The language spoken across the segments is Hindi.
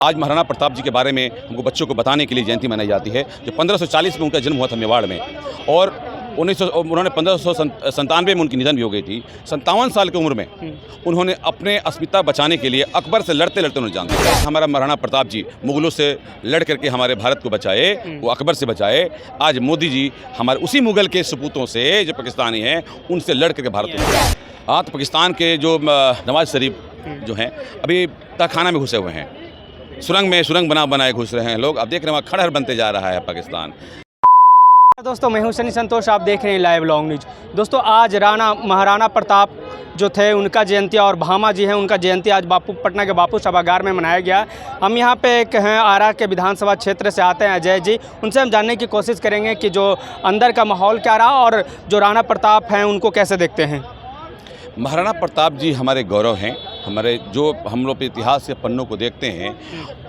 आज महाराणा प्रताप जी के बारे में हमको बच्चों को बताने के लिए जयंती मनाई जाती है। जो 1540 में उनका जन्म हुआ था मेवाड़ में, और उन्होंने 1597 में उनकी निधन भी हो गई थी। 57 साल की उम्र में उन्होंने अपने अस्मिता बचाने के लिए अकबर से लड़ते लड़ते उन्होंने जान दिया। हमारा महाराणा प्रताप जी मुगलों से लड़ करके हमारे भारत को बचाए, वो अकबर से बचाए। आज मोदी जी हमारे उसी मुगल के सपूतों से, जो पाकिस्तानी हैं, उनसे लड़ करके भारत को बचाए। हाँ, तो पाकिस्तान के जो नवाज शरीफ जो हैं, अभी तहखाना में घुसे हुए हैं, सुरंग बनाए घुस रहे हैं लोग। अब देख रहे हैं वहाँ खंडहर बनते जा रहा है पाकिस्तान। दोस्तों, मैं हूं सनी संतोष, आप देख रहे हैं लाइव लॉन्ग न्यूज। दोस्तों, आज महाराणा प्रताप जो थे उनका जयंती, और भामा जी हैं उनका जयंती आज पटना के बापू सभागार में मनाया गया। हम यहां पे एक हैं आरा के विधानसभा क्षेत्र से आते हैं अजय जी, उनसे हम जानने की कोशिश करेंगे कि जो अंदर का माहौल क्या रहा और जो राणा प्रताप हैं उनको कैसे देखते हैं। महाराणा प्रताप जी हमारे गौरव हैं। हमारे जो हम लोग इतिहास के पन्नों को देखते हैं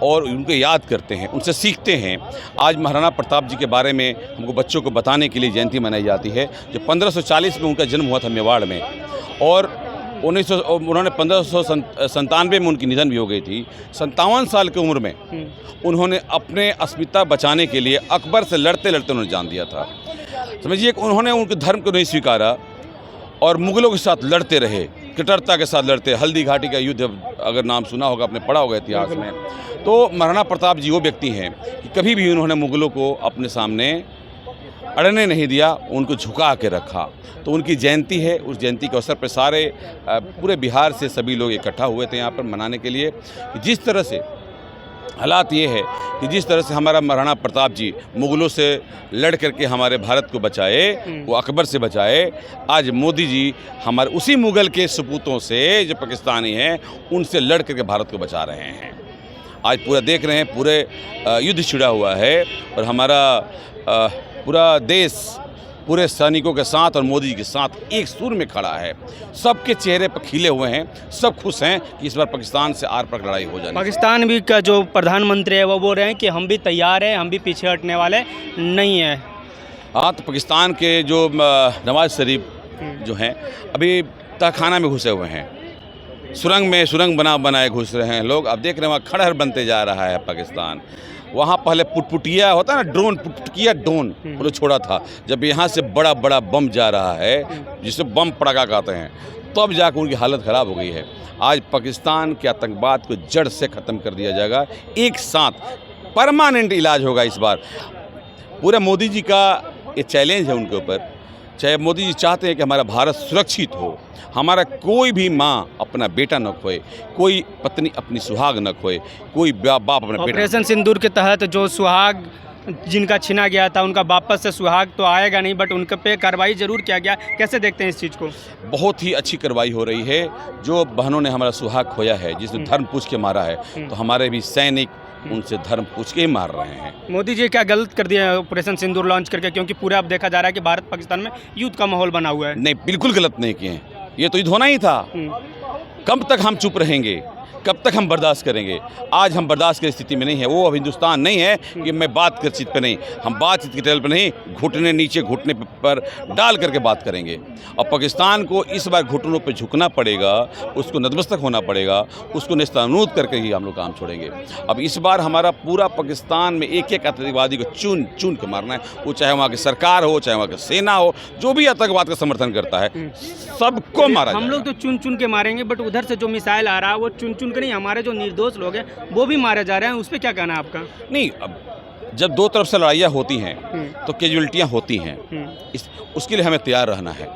और उनको याद करते हैं, उनसे सीखते हैं। आज महाराणा प्रताप जी के बारे में हमको बच्चों को बताने के लिए जयंती मनाई जाती है। जो 1540 में उनका जन्म हुआ था मेवाड़ में, और उन्होंने 1597 में उनकी निधन भी हो गई थी। 57 साल की उम्र में उन्होंने अपने अस्मिता बचाने के लिए अकबर से लड़ते लड़ते उन्होंने जान दिया था। समझिए, उन्होंने उनके धर्म को नहीं स्वीकारा और मुगलों के साथ लड़ते रहे, कट्टरता के साथ लड़ते। हल्दी घाटी का युद्ध अगर नाम सुना होगा, आपने पढ़ा होगा इतिहास में। तो महाराणा प्रताप जी वो व्यक्ति हैं कि कभी भी उन्होंने मुगलों को अपने सामने अड़ने नहीं दिया, उनको झुका के रखा। तो उनकी जयंती है, उस जयंती के अवसर पर सारे पूरे बिहार से सभी लोग इकट्ठा हुए थे यहाँ पर मनाने के लिए। जिस तरह से हालात ये है कि जिस तरह से हमारा महाराणा प्रताप जी मुगलों से लड़ करके हमारे भारत को बचाए, वो अकबर से बचाए। आज मोदी जी हमारे उसी मुगल के सपूतों से, जो पाकिस्तानी हैं, उनसे लड़ करके भारत को बचा रहे हैं। आज पूरा देख रहे हैं, पूरे युद्ध छिड़ा हुआ है और हमारा पूरा देश पूरे सैनिकों के साथ और मोदी जी के साथ एक सुर में खड़ा है। सबके चेहरे पर खिले हुए हैं, सब खुश हैं कि इस बार पाकिस्तान से आर पार लड़ाई हो जाएगी। पाकिस्तान भी का जो प्रधानमंत्री है वो बोल रहे हैं कि हम भी तैयार हैं, हम भी पीछे हटने वाले नहीं हैं। हाँ, तो पाकिस्तान के जो नवाज शरीफ जो हैं, अभी तहखाना में घुसे हुए हैं, सुरंग बनाए घुस रहे हैं लोग। अब देख रहे हैं वहाँ खंडहर बनते जा रहा है पाकिस्तान। वहाँ पहले पुटपुटिया होता है ना, ड्रोन, पुटपुटिया ड्रोन वो छोड़ा था। जब यहाँ से बड़ा बड़ा बम जा रहा है, जिसे बम पड़ाका कहते हैं, तब जाकर उनकी हालत ख़राब हो गई है। आज पाकिस्तान के आतंकवाद को जड़ से ख़त्म कर दिया जाएगा। एक साथ परमानेंट इलाज होगा इस बार। पूरे मोदी जी का ये चैलेंज है उनके ऊपर। चाहे मोदी जी चाहते हैं कि हमारा भारत सुरक्षित हो, हमारा कोई भी माँ अपना बेटा न खोए, कोई पत्नी अपनी सुहाग न खोए, कोई बाप अपना बेटा। ऑपरेशन सिंदूर के तहत जो सुहाग जिनका छीना गया था, उनका वापस से सुहाग तो आएगा नहीं, बट उनके पे कार्रवाई जरूर किया गया। कैसे देखते हैं इस चीज़ को? बहुत ही अच्छी कार्रवाई हो रही है। जो बहनों ने हमारा सुहाग खोया है, जिसने धर्म पूछ के मारा है, तो हमारे भी सैनिक उनसे धर्म पूछ के ही मार रहे हैं। मोदी जी क्या गलत कर दिया है ऑपरेशन सिंदूर लॉन्च करके? क्योंकि पूरा अब देखा जा रहा है कि भारत पाकिस्तान में युद्ध का माहौल बना हुआ है। नहीं, बिल्कुल गलत नहीं किए हैं। ये तो युद्ध होना ही था। कब तक हम चुप रहेंगे, कब तक हम बर्दाश्त करेंगे? आज हम बर्दाश्त की स्थिति में नहीं है। वो अब हिंदुस्तान नहीं है कि मैं बात कर चित पे नहीं, हम बातचीत के टेबल पर नहीं, घुटने नीचे घुटने पर डाल करके बात करेंगे। और पाकिस्तान को इस बार घुटनों पे झुकना पड़ेगा, उसको नतमस्तक होना पड़ेगा, उसको नेस्तनाबूद करके ही हम लोग काम छोड़ेंगे। अब इस बार हमारा पूरा पाकिस्तान में एक एक आतंकवादी को चुन चुन के मारना है। वो चाहे वहाँ की सरकार हो, चाहे वहाँ की सेना हो, जो भी आतंकवाद का समर्थन करता है, सबको मारा। हम लोग तो चुन चुन के मारेंगे, बट उधर से जो मिसाइल आ रहा है वो चुन चुन नहीं, हमारे जो निर्दोष लोग हैं वो भी मारे जा रहे हैं। उस पर क्या कहना है आपका? नहीं, अब जब दो तरफ से लड़ाइयाँ होती हैं तो कैजुअल्टियाँ होती हैं। उसके लिए हमें तैयार रहना है,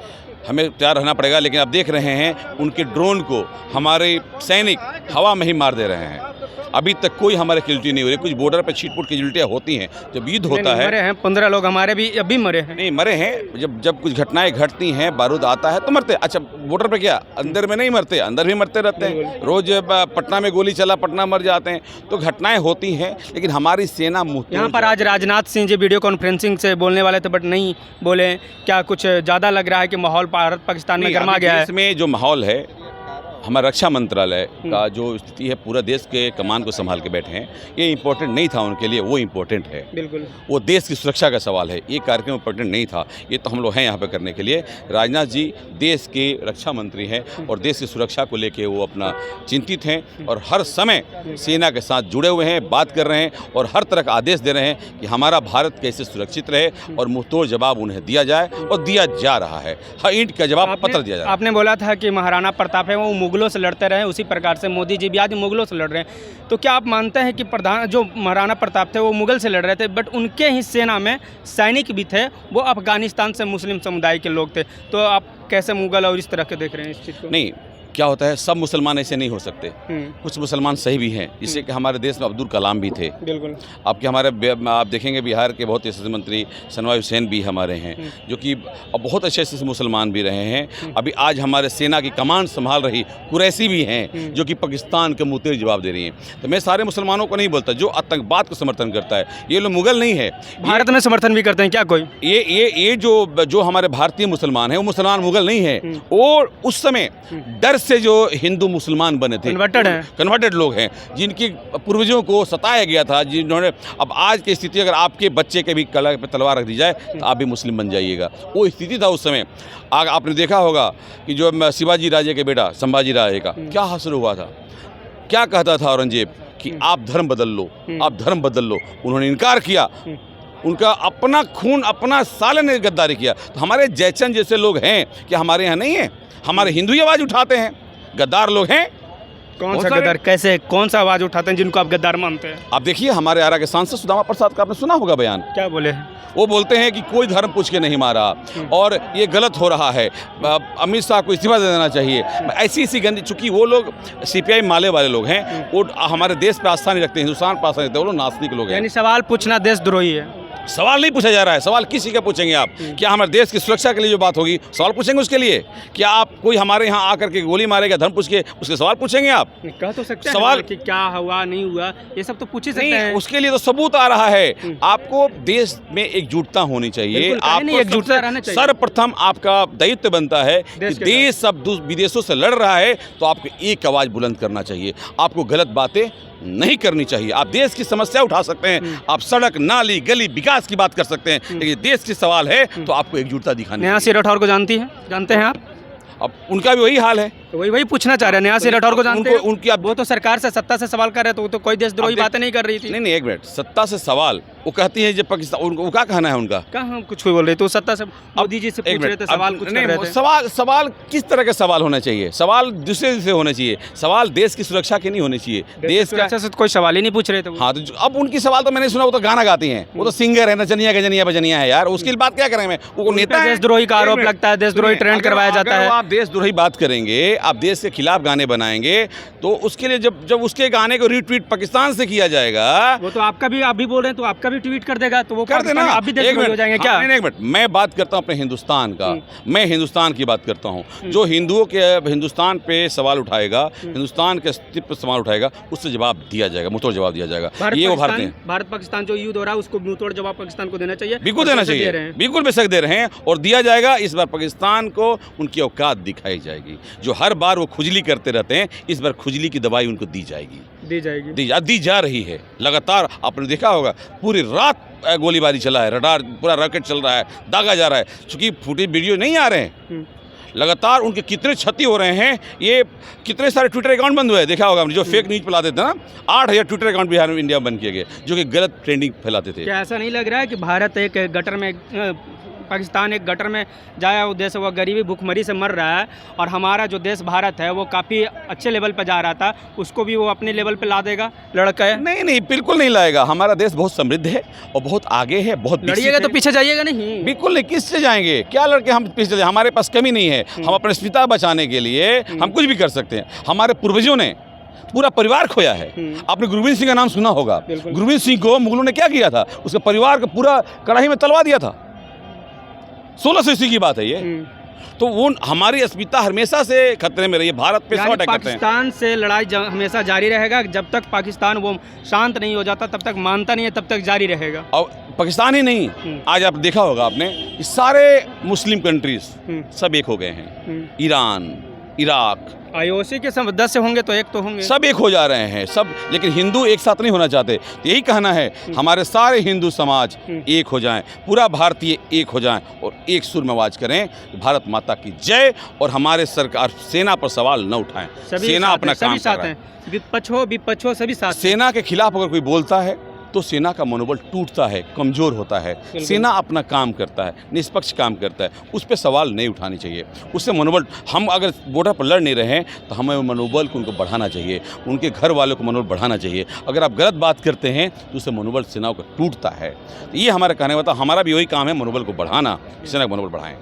हमें तैयार रहना पड़ेगा। लेकिन आप देख रहे हैं उनके ड्रोन को हमारे सैनिक हवा में ही मार दे रहे हैं। अभी तक कोई हमारे कैजुअल्टी नहीं हो रही। कुछ बॉर्डर पर छिटपुट कैजुअल्टियाँ होती हैं जब युद्ध होता है। मरे हैं 15 लोग, हमारे भी अभी मरे हैं। नहीं मरे हैं, जब कुछ घटनाएं घटती हैं, बारूद आता है तो मरते। अच्छा, बॉर्डर पे क्या अंदर में नहीं मरते? अंदर भी मरते रहते हैं। रोज पटना में गोली चला, पटना मर जाते हैं। तो घटनाएं होती हैं, लेकिन हमारी सेना यहाँ पर आज राजनाथ सिंह जी वीडियो कॉन्फ्रेंसिंग से बोलने वाले थे, बट नहीं बोले। क्या कुछ ज़्यादा लग रहा है कि माहौल भारत पाकिस्तान में गर्मा गया है? इसमें जो माहौल है, हमारा रक्षा मंत्रालय का जो स्थिति है, पूरा देश के कमान को संभाल के बैठे हैं। ये इम्पोर्टेंट नहीं था उनके लिए, वो इम्पोर्टेंट है। बिल्कुल। वो देश की सुरक्षा का सवाल है, ये कार्यक्रम इम्पोर्टेंट नहीं था। ये तो हम लोग हैं यहाँ पे करने के लिए। राजनाथ जी देश के रक्षा मंत्री हैं और देश की सुरक्षा को लेके वो अपना चिंतित हैं और हर समय सेना के साथ जुड़े हुए हैं, बात कर रहे हैं और हर तरह का आदेश दे रहे हैं कि हमारा भारत कैसे सुरक्षित रहे और मुंहतोड़ जवाब उन्हें दिया जाए और दिया जा रहा है। हर ईंट का जवाब पत्र दिया जाए। आपने बोला था कि महाराणा प्रताप है वो मुगलों से लड़ते रहे, उसी प्रकार से मोदी जी भी आज मुगलों से लड़ रहे हैं। तो क्या आप मानते हैं कि जो महाराणा प्रताप थे वो मुगल से लड़ रहे थे, बट उनके ही सेना में सैनिक भी थे, वो अफगानिस्तान से मुस्लिम समुदाय के लोग थे, तो आप कैसे मुगल और इस तरह के देख रहे हैं इस चीज़ को? नहीं, क्या होता है, सब मुसलमान ऐसे नहीं हो सकते। कुछ मुसलमान सही भी हैं, जिससे कि हमारे देश में अब्दुल कलाम भी थे। बिल्कुल। आप देखेंगे बिहार के बहुत यशस्वी मंत्री सनवाई हुसैन भी हमारे हैं, जो कि अब बहुत अच्छे से मुसलमान भी रहे हैं। अभी आज हमारे सेना की कमान संभाल रही कुरैशी भी हैं, जो कि पाकिस्तान के मुंहतोड़ जवाब दे रही हैं। तो मैं सारे मुसलमानों को नहीं बोलता जो आतंकवाद को समर्थन करता है, ये लोग मुगल नहीं है। भारत में समर्थन भी करते हैं क्या कोई? ये जो हमारे भारतीय मुसलमान हैं, वो मुसलमान मुगल नहीं है। और उस समय डर से जो हिंदू मुसलमान बने थे, कन्वर्टेड लोग हैं, जिनकी पूर्वजों को सताया गया था, जिन्होंने अब आज की स्थिति, अगर आपके बच्चे के भी कला पे तलवार रख दी जाए तो आप भी मुस्लिम बन जाइएगा, वो स्थिति था उस समय। आपने देखा होगा कि जो शिवाजी राजे के बेटा संभाजी राजे का क्या हासिल हुआ था, क्या कहता था औरंगजेब कि आप धर्म बदल लो, आप धर्म बदल लो। उन्होंने इनकार किया, उनका अपना खून अपना साले ने गद्दारी किया। तो हमारे जयचंद जैसे लोग हैं कि हमारे यहाँ नहीं है, हमारे हिंदू ही आवाज़ उठाते हैं, गद्दार लोग हैं। कौन सा गद्दार, कैसे, कौन सा आवाज़ उठाते हैं जिनको आप गद्दार मानते हैं? आप देखिए हमारे आरा के सांसद सुदामा प्रसाद का आपने सुना होगा बयान, क्या बोले? वो बोलते हैं कि कोई धर्म पूछ के नहीं मारा और ये गलत हो रहा है, अमित शाह को इस्तीफा दे देना चाहिए। ऐसी गंदी, चूँकि वो लोग CPI माले वाले लोग हैं, वो हमारे देश पर आस्था नहीं रखते, हिंदुस्तान पर आस्था नहीं रखते, वो लोग नास्तिक लोग हैं। यानी सवाल पूछना देशद्रोही है? सवाल नहीं पूछा जा रहा है। सवाल किसी का पूछेंगे आप? क्या हमारे देश की सुरक्षा के लिए जो बात होगी सवाल पूछेंगे उसके लिए? क्या आप कोई हमारे यहाँ आकर के गोली मारेगा धर्म पूछ के, उसके सवाल पूछेंगे आप? कह तो सकते हैं सवाल कि क्या हुआ नहीं हुआ, ये सब तो पूछ ही सकते हैं। उसके लिए तो सबूत आ रहा है। आपको देश में एकजुटता होनी चाहिए, आपको एकजुटता रहना चाहिए। सर्वप्रथम आपका दायित्व बनता है कि देश सब विदेशों से लड़ रहा है तो आपको एक आवाज़ बुलंद करना चाहिए, आपको गलत बातें नहीं करनी चाहिए। आप देश की समस्या उठा सकते हैं, आप सड़क नाली गली विकास की बात कर सकते हैं, लेकिन देश की सवाल है तो आपको एकजुटता दिखानी है। नेहा सिंह राठौर को जानते हैं आप? अब उनका भी वही हाल है, तो वही पूछना चाह रहे हैं। नेहा सिंह राठौर को जानते हैं? उनकी वो तो सरकार से, सत्ता से सवाल कर रहे, तो वो तो कोई देशद्रोही बातें नहीं कर रही थी। नहीं, एक मिनट, सत्ता से सवाल वो कहती है जब पाकिस्तान, उनको क्या कहना है उनका? कहाँ कुछ कोई बोल रहे तो सत्ता से मोदी जी से पूछ रहे थे, सवाल कुछ कर रहे थे। सवाल किस तरह के सवाल होना चाहिए? सवाल दूसरे से होने चाहिए, सवाल देश की सुरक्षा के नहीं होने चाहिए। देश का से कोई सवाल ही नहीं पूछ रहे थे। हाँ, तो अब उनकी सवाल तो मैंने सुना, वो तो गाना गाती हैं, वो तो सिंगर है, नचनिया गजनिया बजनिया है यार, उसकी बात क्या करें? मैं वो नेता है, देशद्रोही का आरोप लगता है, देशद्रोही ट्रेंड करवाया जाता है। आप देशद्रोही बात करेंगे, आप देश के खिलाफ गाने बनाएंगे, तो उसके लिए जब उसके गाने को रीट्वीट पाकिस्तान से किया जाएगा, वो तो आपका भी, आप भी बोल रहे हैं तो आपका भी ट्वीट कर देगा, तो वो कर देना। आप भी देशद्रोही हो जाएंगे क्या? एक मिनट, मैं बात करता हूँ अपने हिंदुस्तान का, मैं हिंदुस्तान की बात करता हूँ। जो हिंदुओं के हिंदुस्तान पे सवाल उठाएगा, हिंदुस्तान के अस्तित्व पर सवाल उठाएगा, उससे जवाब दिया जाएगा, मुंहतोड़ जवाब दिया जाएगा। ये वो भारत पाकिस्तान जो युद्ध हो रहा है उसको मुंहतोड़ जवाब पाकिस्तान को देना चाहिए। बिल्कुल देना चाहिए, बिल्कुल बेशक दे रहे हैं और दिया जाएगा। इस बार पाकिस्तान को उनकी औकात दिखाई जाएगी। जो हर बार वो खुजली करते रहते हैं, इस बार खुजली की दवाई उनको दी जाएगी, दी जा रही है लगातार। आपने देखा होगा पूरी रात गोलीबारी चला है, रडार पूरा रॉकेट चल रहा है, दागा जा रहा है, चूंकि फुटेज वीडियो नहीं आ रहे हैं। लगातार उनके कितने क्षति हो रहे हैं, ये कितने सारे ट्विटर अकाउंट बंद हुए हैं, देखा होगा हमने, जो फेक न्यूज़ फैलाते थे ना। 8000 ट्विटर अकाउंट बिहार में, इंडिया में बंद किए गए, जो कि गलत ट्रेंडिंग फैलाते थे। क्या ऐसा नहीं लग रहा है कि भारत एक गटर में, पाकिस्तान एक गटर में जाया हुआ देश, वो गरीबी भूखमरी से मर रहा है, और हमारा जो देश भारत है वो काफ़ी अच्छे लेवल पर जा रहा था, उसको भी वो अपने लेवल पे ला देगा लड़का है? नहीं, बिल्कुल नहीं लाएगा। हमारा देश बहुत समृद्ध है और बहुत आगे है, बहुत लड़िएगा तो पीछे जाइएगा नहीं? बिल्कुल नहीं, किससे जाएंगे? क्या लड़के हम पीछे जाएंगे? हमारे पास कमी नहीं है, हम अपने अस्मिता बचाने के लिए हम कुछ भी कर सकते हैं। हमारे पूर्वजों ने पूरा परिवार खोया है। आपने गुरबीर सिंह का नाम सुना होगा। गुरबीर सिंह को मुगलों ने क्या किया था? उसके परिवार को पूरा कड़ाही में तलवा दिया था। 1600 ईस्वी की बात है ये। तो वो हमारी अस्मिता हमेशा से खतरे में रही है। भारत पे 100 अटैक करते हैं। पाकिस्तान से लड़ाई हमेशा जारी रहेगा, जब तक पाकिस्तान वो शांत नहीं हो जाता, तब तक मानता नहीं है, तब तक जारी रहेगा। और पाकिस्तान ही नहीं, आज आप देखा होगा आपने, सारे मुस्लिम कंट्रीज सब एक हो गए हैं। ईरान, इराक, आईओसी के सदस्य होंगे तो एक तो होंगे। सब एक हो जा रहे हैं सब, लेकिन हिंदू एक साथ नहीं होना चाहते। तो यही कहना है हमारे सारे हिंदू समाज एक हो जाएं, पूरा भारतीय एक हो जाएं और एक सुर में आवाज करें भारत माता की जय, और हमारे सरकार सेना पर सवाल न उठाएं। सेना अपना काम कर रहा है, विपक्ष हो सभी साथ हैं। सेना के खिलाफ अगर कोई बोलता है तो सेना का मनोबल टूटता है, कमज़ोर होता है। सेना अपना काम करता है, निष्पक्ष काम करता है, उस पर सवाल नहीं उठाने चाहिए। उससे मनोबल, हम अगर बॉर्डर पर लड़ नहीं रहे हैं तो हमें मनोबल को उनको बढ़ाना चाहिए, उनके घर वालों को मनोबल बढ़ाना चाहिए। अगर आप गलत बात करते हैं तो उससे मनोबल सेनाओं का टूटता है। तो ये हमारा कहने का, हमारा भी वही काम है, मनोबल को बढ़ाना, सेना का मनोबल बढ़ाएँ।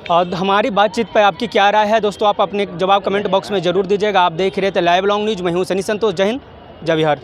और हमारी बातचीत पर आपकी क्या राय है दोस्तों, आप अपने जवाब कमेंट बॉक्स में ज़रूर दीजिएगा। आप देख रहे थे लाइव लॉन्ग न्यूज़, मैं हूँ सनी संतोष। जय हिंद, जय बिहार।